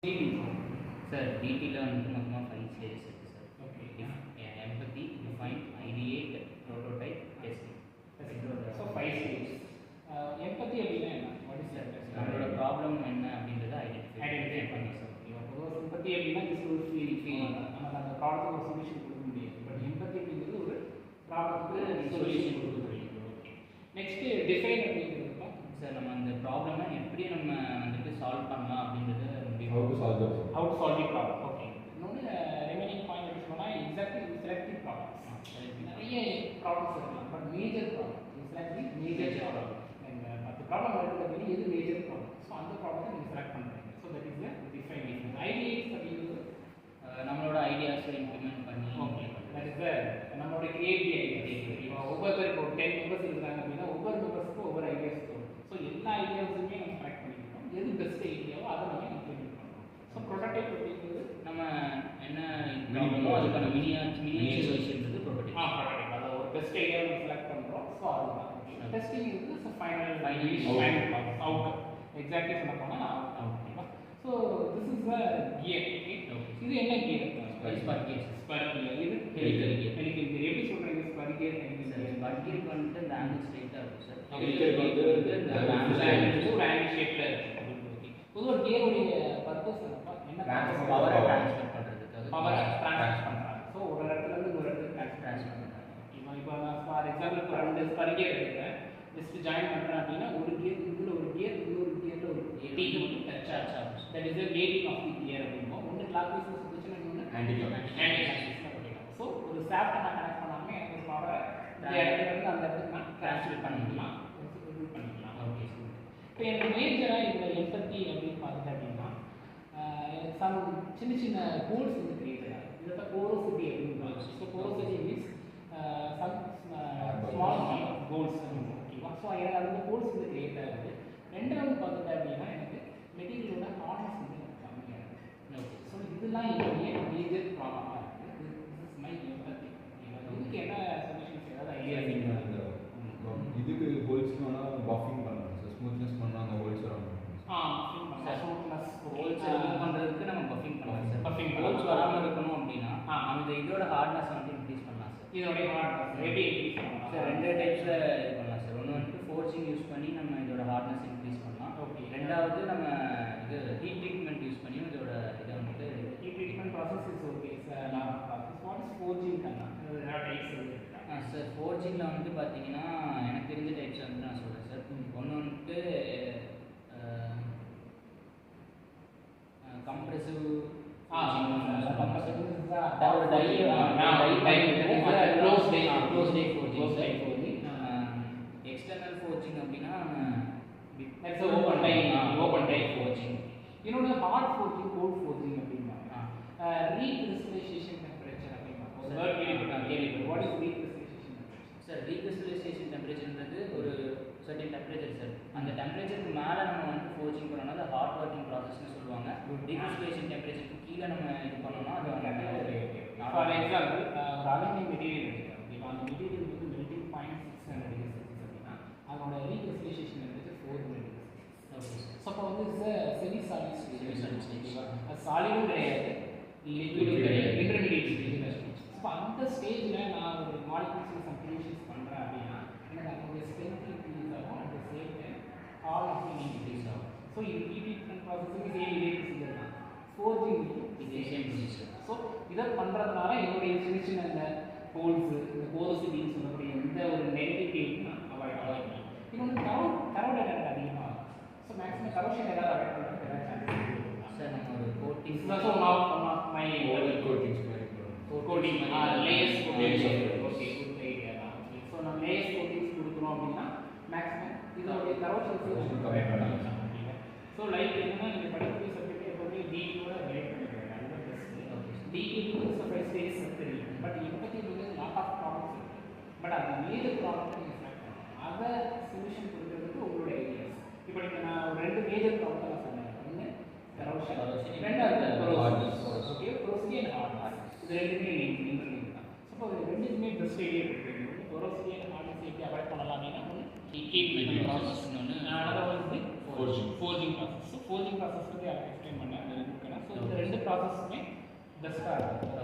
Sir, DT learn mostly 5 stages, sir. Okay. Empathy, define, ideate, prototype, testing. So 5 stages. Empathy அப்படினா என்ன? What is that? நம்மளோட problem என்ன அப்படிங்கறத identify பண்ணி sir. இப்போ sympathy அப்படினா just ஒரு ஃபீலிங் நம்ம அந்த ப்ராப்ளத்துக்கு ஒரு சொல்யூஷன் கொடுக்க முடியாது. பட் empathy அப்படிங்கிறது ஒரு ப்ராப்ளத்துக்கு சொல்யூஷன் கொடுக்க முடியும். ஓகே. நெக்ஸ்ட் டிஃபைன் அப்படிங்கிறது சார் நம்ம அந்த ப்ராப்ளமை எப்படி நம்ம வந்துட்டு சால்வ் பண்ணலாம் அப்படிங்கறது how to solve the problem. Okay. இன்னொரு ரிமைனிங் பாயிண்ட் எப்படி சொன்னா எக்ஸாக்ட்லி செலக்டிவ் ப்ராப்ளம்ஸ். நிறைய ப்ராப்ளம்ஸ் இருக்கலாம். But major problem exactly major problem. இந்த 10 ப்ராப்ளம் இருக்குறது எது மேஜர் ப்ராப்ளம். சோ அந்த ப்ராப்ளத்தை நீங்க செலக்ட் பண்றீங்க. So that is the define. Ideas அப்படிங்கிறது நம்மளோட ஐடியாஸை இம்ப்ளிமெண்ட் பண்ணி ஓகே. தட் இஸ் நம்மளோட கிரியேட்டிவ் ஐடியாஸ். இப்போ ஒவ்வொருத்தருக்கு ஒரு 10 மெம்பர்ஸ் இருக்காங்க அப்படினா ஒவ்வொரு மெம்பர்ஸ்க்கு ஒவ்வொரு ஐடியாஸ் தோணும். சோ எல்லா ஐடியாஸுமே நம்ம செலக்ட் பண்ணிக்கணும். எது பெஸ்ட் ஐடியாவோ அதை நம்ம இம்ப்ளிமெண்ட் பண்ணணும். சோ ப்ரோட்டோடைப் அப்படிங்கிறது நம்ம என்ன ப்ராப்ளமோ அதுக்கான மினியேச்சர் சொல்யூஷன்றது ப்ரோட்டோடைப். ப்ரோட்டோடைப் அத ஒரு பெஸ்ட் ஐடியா நம்ம செலக்ட் பண்றோம். சோ அதுதான் testing is final out exactly சொல்ல போனா ஓகேவா. So this is the gear. இது என்ன கியர்? Spur gear. இது ஹெலிக்கல் கியர். இது எப்படி சொல்றீங்க? ஸ்பர் கியர் ஸ்பர் கியர் வந்து இந்த ஆங்கிள் ஸ்ட்ரைட்டா இருக்கும் சார். ஹெலிக்கல் வந்து இந்த ஆங்கிள் ஷேப்ல இருக்கு. பொதுவா கியருடைய பர்பஸ் என்ன? பவரை ட்ரான்ஸ்ஃபர் பண்றதுக்கு. பவரை ட்ரான்ஸ்ஃபர் பண்றாங்க. சோ ஒரு இடத்துல இருந்து ஒரு இடத்துக்கு ட்ரான்ஸ்ஃபர் பண்றாங்க. இப்போ ஃபார் எக்ஸாம்பிள் இப்போ ரெண்டு ஸ்பர் கியர் எடுக்கிறேன். ஜஸ்ட் ஜாயின் பண்றேன் அப்படினா ஒரு கியர் இதுல ஒரு கியர் இன்னொரு கியர்ல ஒரு டீ மட்டும் டச் ஆகும். That is the making of the gear அப்படினோம். ஒன்னு கிளாக் வைஸ் சுத்துச்சுனா இன்னொன்னு ஆன்டி கிளாக் வைஸ். சோ ஒரு ஷாஃப்ட் நான் கனெக்ட் பண்ணாம எனக்கு ஒரு பவர் இந்த இடத்துல இருந்து அந்த இடத்துக்கு நான் ட்ரான்ஸ்ஃபர் பண்ணிக்கலாம். ஓகே. இப்போ எனக்கு மேஜரா இந்த எம்பத்தி அப்படின்னு பார்த்துட்டு அப்படின்னா சம் சின்ன சின்ன கோல்ஸ் வந்து கிரியேட் ஆகும். இதை போரோசிட்டி அப்படின்னு. So porosity means some small holes ஓகேவா. ஸோ எனக்கு அந்த கோல்ஸ் வந்து கிரியேட் ஆகுது. ரெண்டாவது பார்த்துட்டு அப்படின்னா எனக்கு மெட்டீரியலோட ஹார்ட்னஸ் வந்து எனக்கு கம்மியாக இருக்குது. ஸோ இதெல்லாம் என்னுடைய மேஜர் ப்ராப்ளமாக இருக்குது. திஸ் இஸ் மை எம்பத்தி. இதுக்கு என்ன சொல்யூஷன்ஸ் ஏதாவது ஐடியா இதுக்கு ஹோல்ஸ் வேணா பஃபிங் பண்ணலாம் சார். ஸ்மூத்னஸ் பண்ணா அந்த ஹோல்ஸ் வராம ஹோல்ஸ் ரிமூவ் பண்றதுக்கு நம்ம பஃபிங் பண்ணலாம் சார். பஃபிங் ஹோல்ஸ் வராம இருக்கணும் அப்படின்னா அந்த இதோட ஹார்ட்னஸ் வந்து இன்க்ரீஸ் பண்ணலாம் சார். இதோட ஹார்ட்னஸ் எப்படி இன்க்ரீஸ் பண்ணலாம் சார்? ரெண்டு டைப்ஸ்ல இது பண்ணலாம் சார். ஒன்று வந்து ஃபோர்சிங் யூஸ் பண்ணி நம்ம இதோட ஹார்ட்னஸ் இன்க்ரீஸ் பண்ணலாம். ஓகே. ரெண்டாவது நம்ம இது ஹீட் ட்ரீட்மெண்ட் யூஸ் பண்ணி இதோட இதை வந்துட்டு heat treatment process is okay sir. நான் ப்ராசஸ் வாட் இஸ் ஃபோர்ஜிங் பண்ணா இதோட டைப்ஸ் இருக்கா சார்? ஃபோர்ஜிங்ல வந்து பார்த்தீங்கன்னா எனக்கு தெரிஞ்ச டைப்ஸ் வந்து நான் சொல்கிறேன் சார். ஒன்று வந்துட்டு கம்ப்ரெசிவ் எக்ஸ்டர்னல் ஃபோர்ஜிங் அப்படின்னா ஓப்பன் டைப் ஃபோர்ஜிங். இன்னொன்று ஹார்ட் ஃபோர்ஜிங், கோல்ட் ஃபோர்ஜிங் அப்படின்னா ரீக்ரிஸ்டலைசேஷன் டெம்பரேச்சர் அப்படின்னா what is recrystallisation temperature? Sir recrystallisation டெம்பரேச்சர்ன்றது ஒரு சர்டன் டெம்பரேச்சர் சார். அந்த டெம்பரேச்சருக்கு மேலே நம்ம வந்து ஃபோர்ஜிங் பண்ணோம்னா அது ஹார்ட் ஒர்க்கிங் ப்ராசஸ்னு சொல்லுவாங்க. ரீக்ரிஸ்டலைசேஷன் டெம்பரேச்சருக்கு கீழே நம்ம இது பண்ணோம்னா அது வந்து ஃபார் எக்ஸாம்பிள் ஒரு அலுமினியம் மெட்டீரியல் எடுக்கிறோம். இப்போ அந்த மெட்டீரியல் வந்து மெல்டிங் பாயிண்ட் 600 டிகிரி செல்சியஸ் அப்படின்னா அதோட recrystallization temperature 400 degree Celsius. Okay sir. So அப்போ வந்து செமி சாலிட் Semi-solid அது சாலிடும் கிடையாது, லிக்விடும் கிடையாது, இன்டர்மீடியட் ஸ்டேஜ். இப்போ அந்த ஸ்டேஜில் நான் ஒரு மாலிகுல்ஸில் சம் ரியாக்ஷன்ஸ் பண்ணுறேன் அப்படின்னா எனக்கு அதோடைய ஸ்ட்ரென்த் இன்க்ரீஸ் ஆகும். At the same time all of increase ஆகும். ஸோ இது ஹீட் ட்ரீட்மெண்ட் ப்ராசஸுக்கு சேம் இதே ப்ரொசீஜர் தான். ஃபோர்ஜிங் இதே சேம் ப்ரொசீஜர். ஸோ இதை பண்ணுறதுனால என்னுடைய சின்ன சின்ன இந்த ஹோல்ஸு இந்த போரோசிட்டின்னு சொல்லக்கூடிய இந்த ஒரு நெகட்டிவிட்டி நான் அவாய்ட் பண்ணலாம். இன்னொன்று கரோட் எனக்கு அதிகமாக ஆகும். ஸோ மேக்ஸிமம் கரோஷன் ஏதாவது அவாய்ட் பண்ணுறதுக்கு ஏதாவது சான்சஸ் சார் நம்ம ஒரு coating so my coatings coating layers coating okay good idea தான். ஸோ நம்ம லேயர்ஸ் கோட்டிங்ஸ் கொடுக்குறோம் அப்படின்னா மேக்ஸிமம் இதோடைய கரோஷன்ஸ் கம்மி பண்ணலாம். ஸோ லைக் என்னன்னா நீங்கள் படிக்கக்கூடிய சப்ஜெக்ட் எப்போதுமே டிஇயோட ரிலேட் பண்ணிக்கிறேன். அதுதான் பெஸ்ட். டிஇ ஃபைவ் ஸ்டேஜஸ் தெரியும். பட் இப்போதைக்கு வந்து லாட் ஆஃப் ப்ராப்ளம்ஸ் இருக்குது. பட் அந்த மேஜர் ப்ராப்ளத்தை நீங்கள் செலக்ட் பண்ணணும். அதை சொல்யூஷன் கொடுக்குறதுக்கு உங்களோட ஐடியாஸ். இப்போ நீங்கள் நான் ஒரு ரெண்டு மேஜர் ப்ராப்ளம் தான் சொன்னேன். ஒன்று கரோஷன், ரெண்டாவது ஓகே ப்ரோசிட்டி அண்ட் ஹார்ட்னஸ். இது ரெண்டுமே இன்டர்லிங்க் தான். ஸோ இது ரெண்டுக்குமே பெஸ்ட் ஐடியா இருக்குது. ப்ரோசிட்டி அண்ட் ஹார்ட்னஸ் எப்படி அவாய்ட் பண்ணலாம் அப்படின்னா ஒன்று ட்ரீட்மெண்ட் ப்ராசஸ், இன்னொன்று அதாவது வந்து forging process. So forging process வந்து எனக்கு எக்ஸ்பிளைன் பண்ணேன். அது இருக்குன்னா ப்ராசஸ்மே பெஸ்ட்டாக இருக்கும்.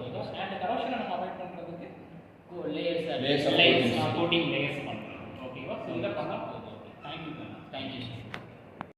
அண்ட் கரோஷனை நம்ம அவாய்ட் பண்ணுறதுக்கு layers Layers of layers coating layers